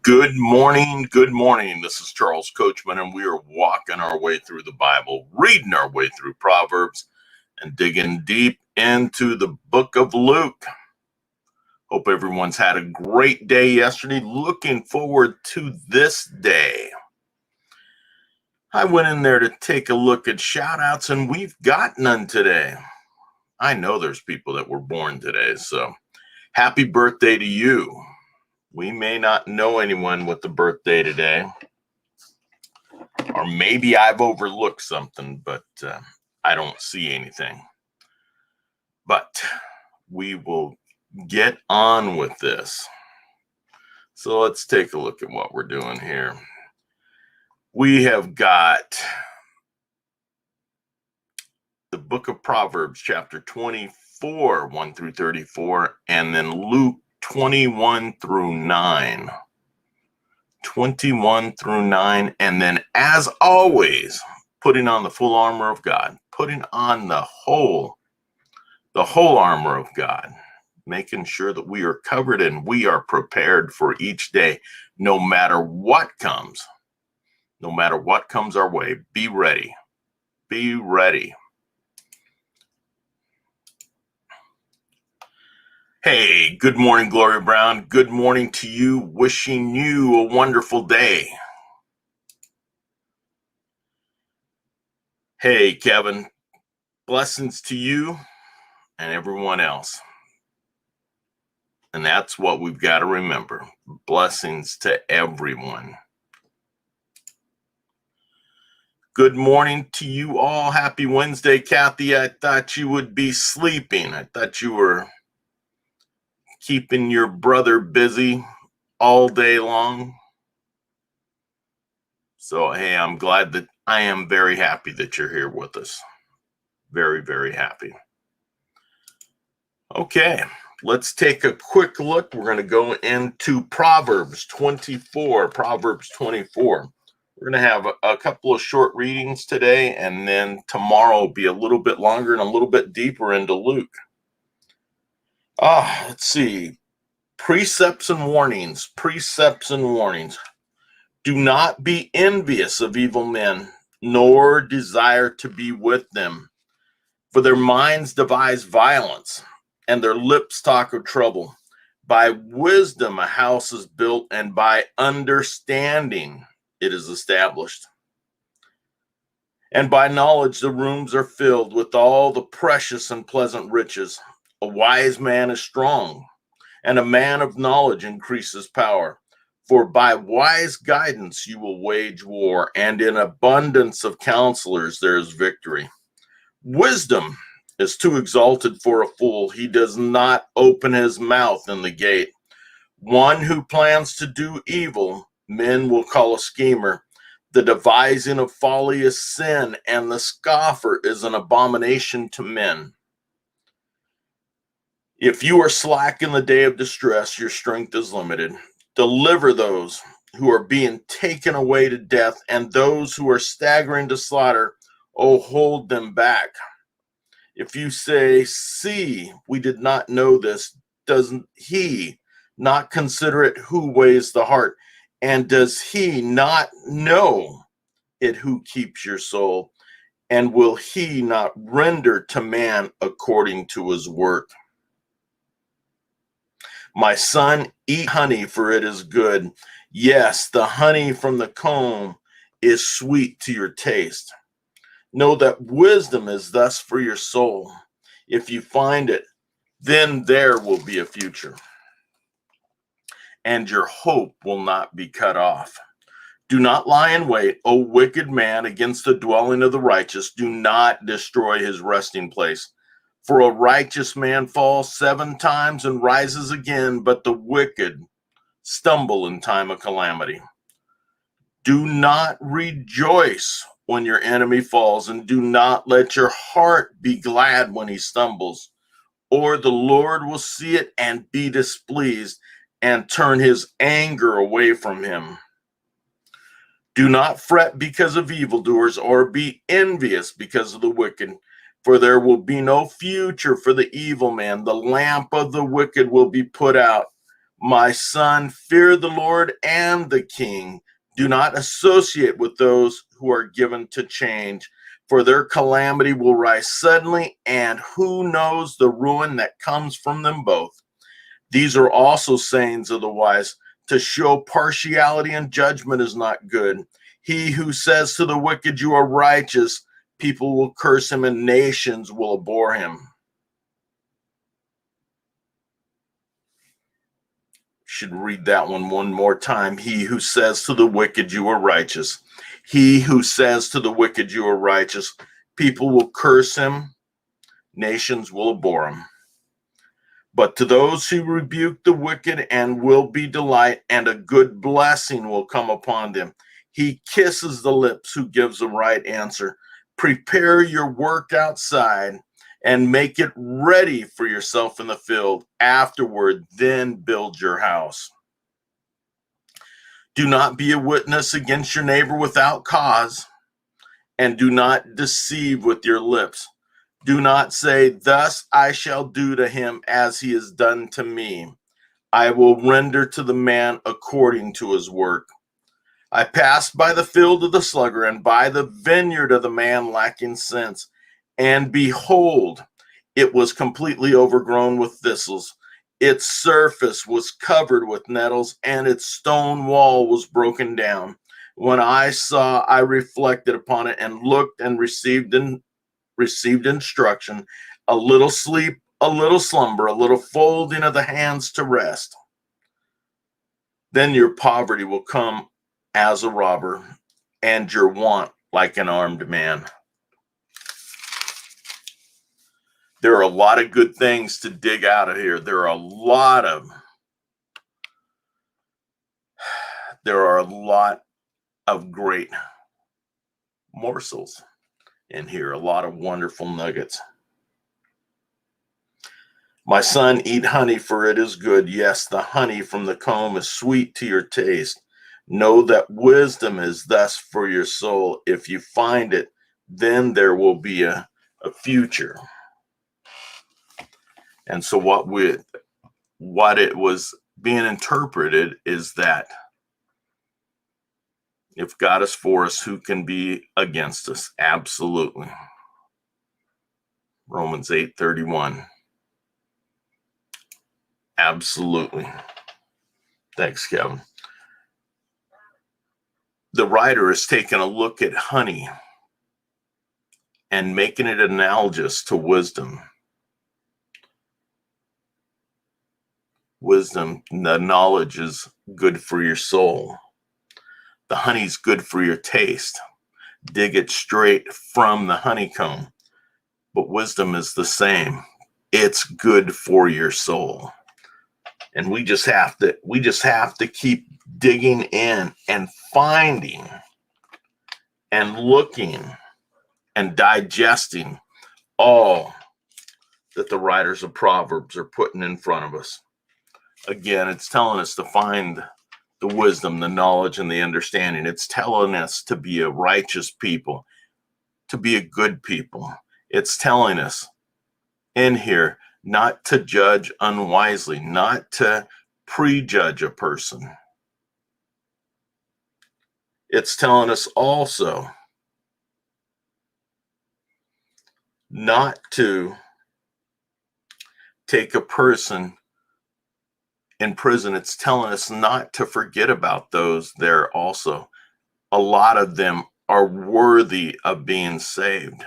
Good morning. Good morning. This is Charles Coachman, and we are walking our way through the Bible, reading our way through Proverbs, and digging deep into the book of Luke. Hope everyone's had a great day yesterday. Looking forward to this day. I went in there to take a look at shout outs, and we've got none today. I know there's people that were born today, so happy birthday to you. We may not know anyone with a birthday today, or maybe I've overlooked something, but I don't see anything. But we will get on with this. So let's take a look at what we're doing here. We have got the book of Proverbs, chapter 24, 1 through 34, and then Luke 21 through 9. 21 through 9, and then as always, putting on the full armor of God, putting on the whole armor of God, making sure that we are covered and we are prepared for each day, no matter what comes our way. Be ready. Be ready. Hey, good morning, Gloria Brown. Good morning to you. Wishing you a wonderful day. Hey, Kevin. Blessings to you and everyone else. And that's what we've got to remember. Blessings to everyone. Good morning to you all. Happy Wednesday, Kathy. I thought you would be sleeping. I thought you were keeping your brother busy all day long. So, hey, I am very happy that you're here with us. Very, very happy. Okay, let's take a quick look. We're going to go into Proverbs 24. Proverbs 24. We're going to have a couple of short readings today, and then tomorrow will be a little bit longer and a little bit deeper into Luke. Let's see. Precepts and warnings. Precepts and warnings. Do not be envious of evil men, nor desire to be with them. For their minds devise violence, and their lips talk of trouble. By wisdom a house is built, and by understanding it is established. And by knowledge the rooms are filled with all the precious and pleasant riches. A wise man is strong, and a man of knowledge increases power. For by wise guidance you will wage war, and in abundance of counselors there is victory. Wisdom is too exalted for a fool. He does not open his mouth in the gate. One who plans to do evil, men will call a schemer. The devising of folly is sin, and the scoffer is an abomination to men. If you are slack in the day of distress, your strength is limited. Deliver those who are being taken away to death, and those who are staggering to slaughter, hold them back. If you say, see, we did not know this, doesn't he not consider it who weighs the heart? And does he not know it who keeps your soul? And will he not render to man according to his work? My son, eat honey, for it is good. Yes, the honey from the comb is sweet to your taste. Know that wisdom is thus for your soul. If you find it, then there will be a future, and your hope will not be cut off. Do not lie in wait, O wicked man, against the dwelling of the righteous. Do not destroy his resting place. For a righteous man falls 7 times and rises again, but the wicked stumble in time of calamity. Do not rejoice when your enemy falls, and do not let your heart be glad when he stumbles, or the Lord will see it and be displeased and turn his anger away from him. Do not fret because of evildoers, or be envious because of the wicked, for there will be no future for the evil man. The lamp of the wicked will be put out. My son, fear the Lord and the king. Do not associate with those who are given to change, for their calamity will rise suddenly, and who knows the ruin that comes from them both. These are also sayings of the wise. To show partiality and judgment is not good. He who says to the wicked, you are righteous, people will curse him and nations will abhor him. Should read that one more time. He who says to the wicked, you are righteous. He who says to the wicked, you are righteous, people will curse him, nations will abhor him. But to those who rebuke the wicked and will be delight, and a good blessing will come upon them. He kisses the lips who gives a right answer. Prepare your work outside and make it ready for yourself in the field. Afterward, then build your house. Do not be a witness against your neighbor without cause, and do not deceive with your lips. Do not say, thus I shall do to him as he has done to me. I will render to the man according to his work. I passed by the field of the sluggard and by the vineyard of the man lacking sense. And behold, it was completely overgrown with thistles. Its surface was covered with nettles, and its stone wall was broken down. When I saw, I reflected upon it and looked and received instruction, a little sleep, a little slumber, a little folding of the hands to rest. Then your poverty will come as a robber, and your want like an armed man. There are a lot of good things to dig out of here. There are a lot of great morsels in here, a lot of wonderful nuggets. My son, eat honey, for it is good. Yes, the honey from the comb is sweet to your taste. Know that wisdom is thus for your soul. If you find it, then there will be a future. And so what it was being interpreted is that if God is for us, who can be against us? Absolutely. Romans 8:31. Absolutely. Thanks, Kevin. The writer is taking a look at honey and making it analogous to wisdom. Wisdom, the knowledge is good for your soul. The honey's good for your taste. Dig it straight from the honeycomb. But wisdom is the same. It's good for your soul. And we just have to keep digging in and finding and looking and digesting all that the writers of Proverbs are putting in front of us. Again, it's telling us to find the wisdom, the knowledge, and the understanding. It's telling us to be a righteous people, to be a good people. It's telling us in here not to judge unwisely, not to prejudge a person. It's telling us also not to take a person in prison. It's telling us not to forget about those there also. A lot of them are worthy of being saved.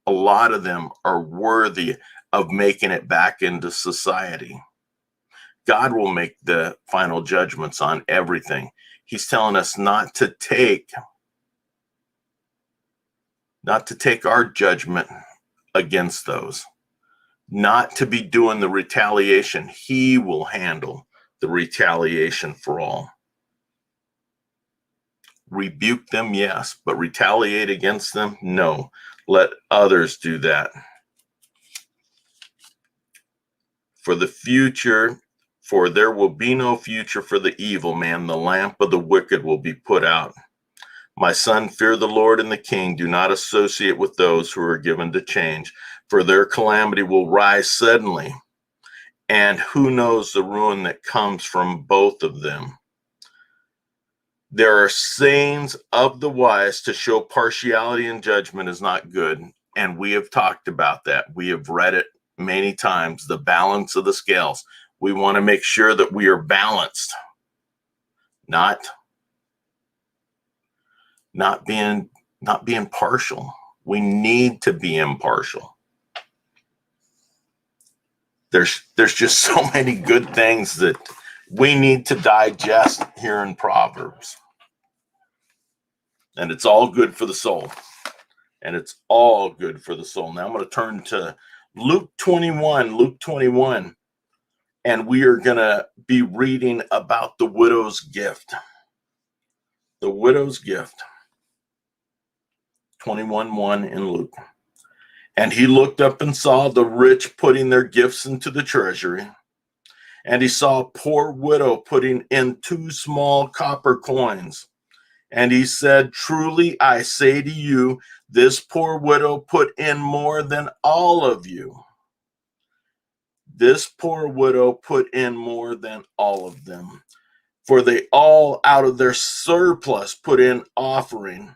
A lot of them are worthy of making it back into society. God will make the final judgments on everything. He's telling us not to take our judgment against those, not to be doing the retaliation. He will handle the retaliation for all. Rebuke them, yes, but retaliate against them, no. Let others do that. For the future, for there will be no future for the evil man. The lamp of the wicked will be put out. My son, fear the Lord and the king. Do not associate with those who are given to change, for their calamity will rise suddenly, And who knows the ruin that comes from both of them? There are sayings of the wise to show partiality in judgment is not good. And we have talked about that. We have read it many times, the balance of the scales. We want to make sure that we are balanced, not being partial. We need to be impartial. There's just so many good things that we need to digest here in Proverbs. And it's all good for the soul. And it's all good for the soul. Now I'm going to turn to Luke 21. And we are going to be reading about the widow's gift. The widow's gift. 21:1 in Luke. And he looked up and saw the rich putting their gifts into the treasury. And he saw a poor widow putting in 2 small copper coins. And he said, truly, I say to you, this poor widow put in more than all of you. This poor widow put in more than all of them. For they all out of their surplus put in offering.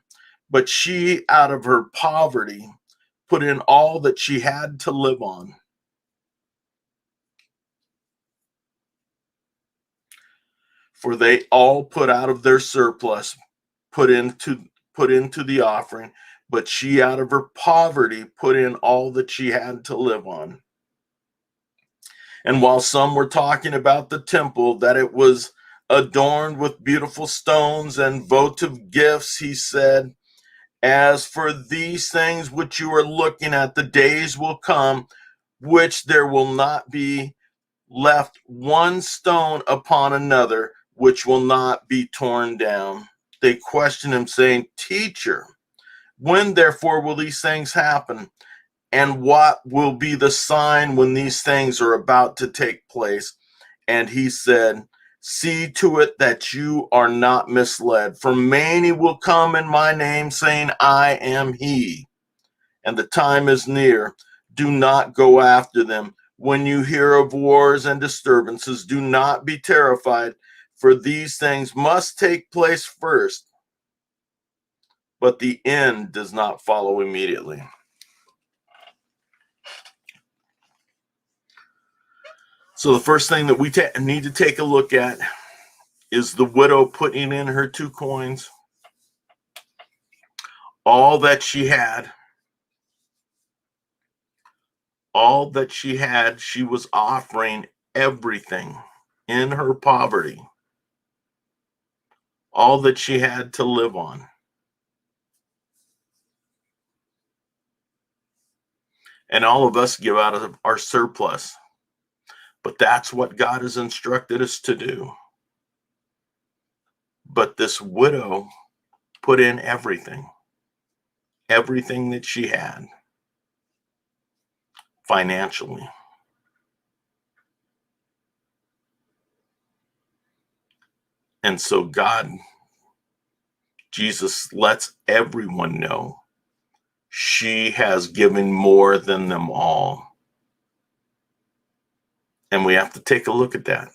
But she out of her poverty put in all that she had to live on. For they all put out of their surplus, put into the offering, but she out of her poverty put in all that she had to live on. And while some were talking about the temple, that it was adorned with beautiful stones and votive gifts, he said, as for these things which you are looking at, the days will come, which there will not be left one stone upon another, which will not be torn down. They questioned him, saying, Teacher, when therefore will these things happen? And what will be the sign when these things are about to take place? And he said, see to it that you are not misled. For many will come in my name, saying, I am he. And the time is near. Do not go after them. When you hear of wars and disturbances, do not be terrified, for these things must take place first. But the end does not follow immediately. So the first thing that we need to take a look at is the widow putting in her 2 coins. All that she had, she was offering everything in her poverty. All that she had to live on. And all of us give out of our surplus. But that's what God has instructed us to do. But this widow put in everything that she had financially. And so Jesus lets everyone know she has given more than them all. And we have to take a look at that.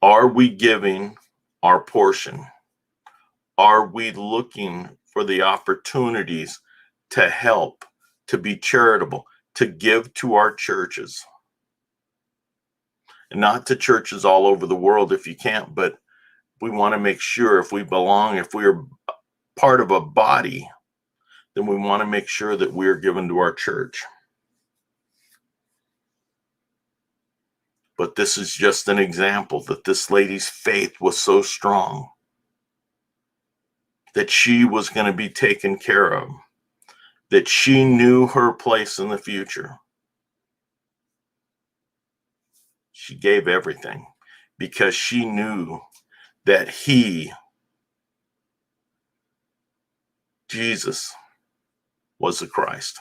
Are we giving our portion? Are we looking for the opportunities to help, to be charitable, to give to our churches? And not to churches all over the world if you can't, but we want to make sure if we belong, if we're part of a body, then we want to make sure that we're given to our church. But this is just an example that this lady's faith was so strong that she was going to be taken care of, that she knew her place in the future. She gave everything because she knew that Jesus, was the Christ.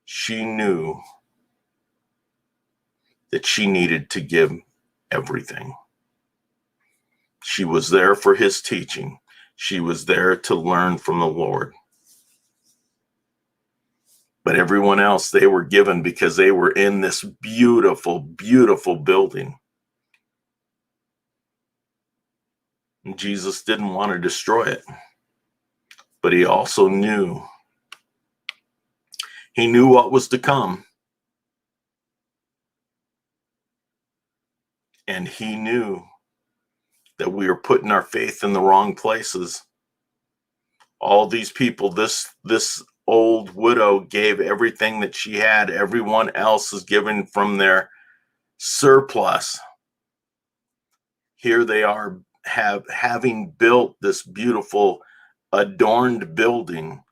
She knew that she needed to give everything. She was there for his teaching. She was there to learn from the Lord. But everyone else, they were given because they were in this beautiful, beautiful building. And Jesus didn't want to destroy it. But he also knew. He knew what was to come. And he knew that we are putting our faith in the wrong places. All these people, this old widow gave everything that she had. Everyone else is given from their surplus. Here they are having built this beautiful adorned building,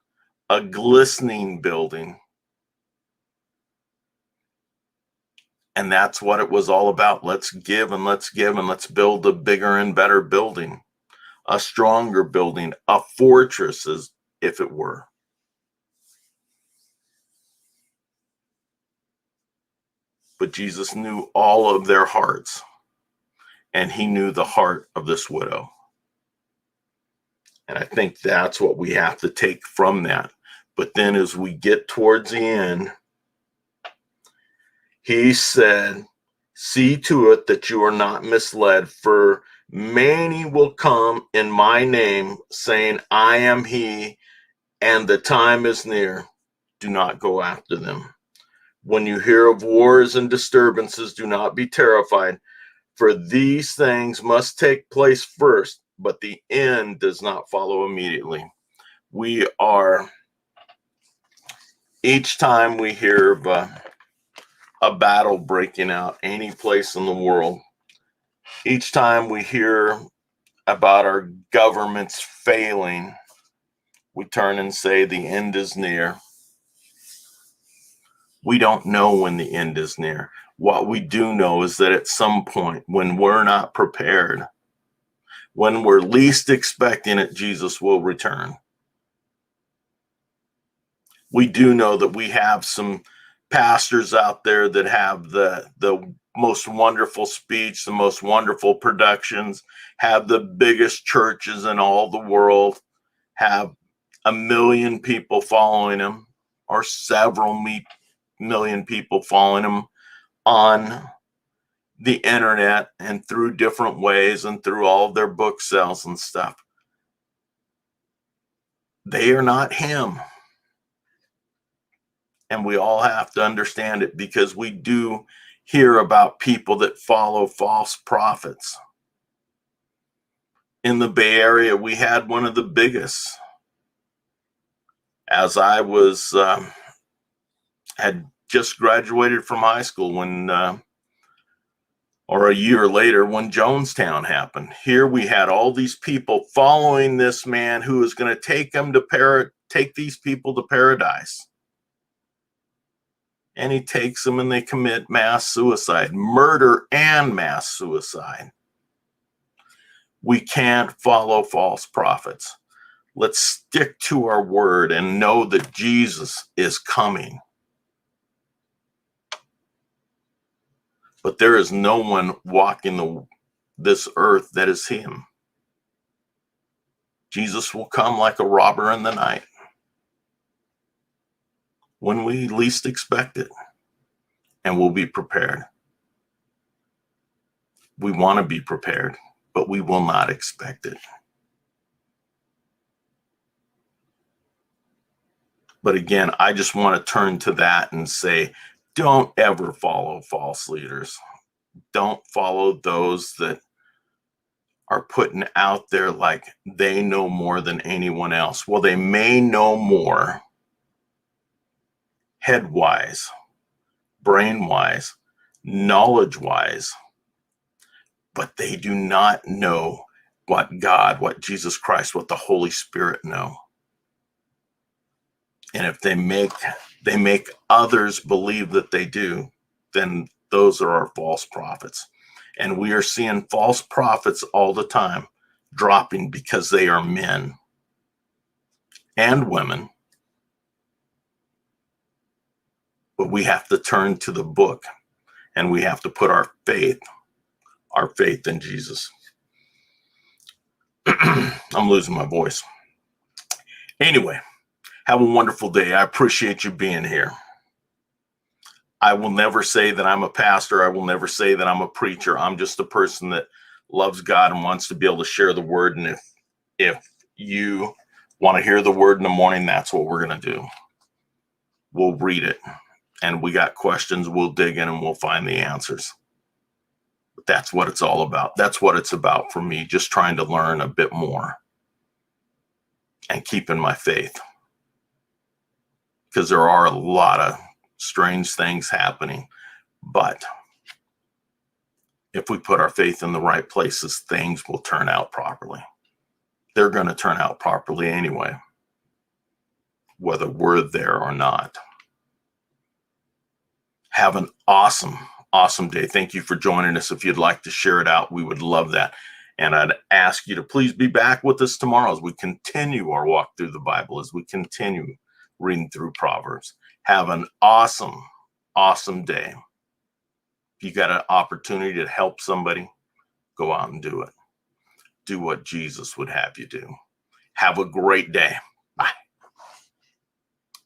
a glistening building. And that's what it was all about. Let's give and let's give and let's build a bigger and better building, a stronger building, a fortress, as if it were. But Jesus knew all of their hearts, and he knew the heart of this widow. And I think that's what we have to take from that. But then as we get towards the end, he said, see to it that you are not misled, for many will come in my name, saying, I am he, and the time is near. Do not go after them. When you hear of wars and disturbances, do not be terrified, for these things must take place first, but the end does not follow immediately. Each time we hear of a battle breaking out any place in the world, each time we hear about our governments failing, we turn and say the end is near. We don't know when the end is near. What we do know is that at some point, when we're not prepared, when we're least expecting it, Jesus will return. We do know that we have some pastors out there that have the most wonderful speech, the most wonderful productions, have the biggest churches in all the world, have 1 million people following them, or several million people following them on the internet and through different ways and through all of their book sales and stuff. They are not him. And we all have to understand it, because we do hear about people that follow false prophets. In the Bay Area, we had one of the biggest. As I had just graduated from high school or a year later when Jonestown happened. Here we had all these people following this man who was going to take these people to paradise. And he takes them and they commit mass suicide, murder and mass suicide. We can't follow false prophets. Let's stick to our word and know that Jesus is coming. But there is no one walking this earth that is him. Jesus will come like a robber in the night, when we least expect it, and we'll be prepared. We want to be prepared, but we will not expect it. But again, I just want to turn to that and say, don't ever follow false leaders. Don't follow those that are putting out there like they know more than anyone else. Well, they may know more head-wise, brain-wise, knowledge-wise, but they do not know what God, what Jesus Christ, what the Holy Spirit know. And if they make others believe that they do, then those are our false prophets. And we are seeing false prophets all the time dropping because they are men and women. But we have to turn to the book, and we have to put our faith in Jesus. I'm losing my voice. Anyway, Have a wonderful day. I appreciate you being here. I will never say that I'm a pastor. I will never say that I'm a preacher. I'm just a person that loves God and wants to be able to share the word. And if you want to hear the word in the morning, that's what we're going to do. We'll read it. And we got questions. We'll dig in and we'll find the answers. But that's what it's all about. That's what it's about for me, just trying to learn a bit more and keeping my faith. Because there are a lot of strange things happening. But if we put our faith in the right places, things will turn out properly. They're going to turn out properly anyway, whether we're there or not. Have an awesome day. Thank you for joining us. If you'd like to share it out, we would love that. And I'd ask you to please be back with us tomorrow as we continue our walk through the Bible, as we continue reading through Proverbs. Have an awesome day. If you got an opportunity to help somebody, go out and do it. Do what Jesus would have you do. Have a great day.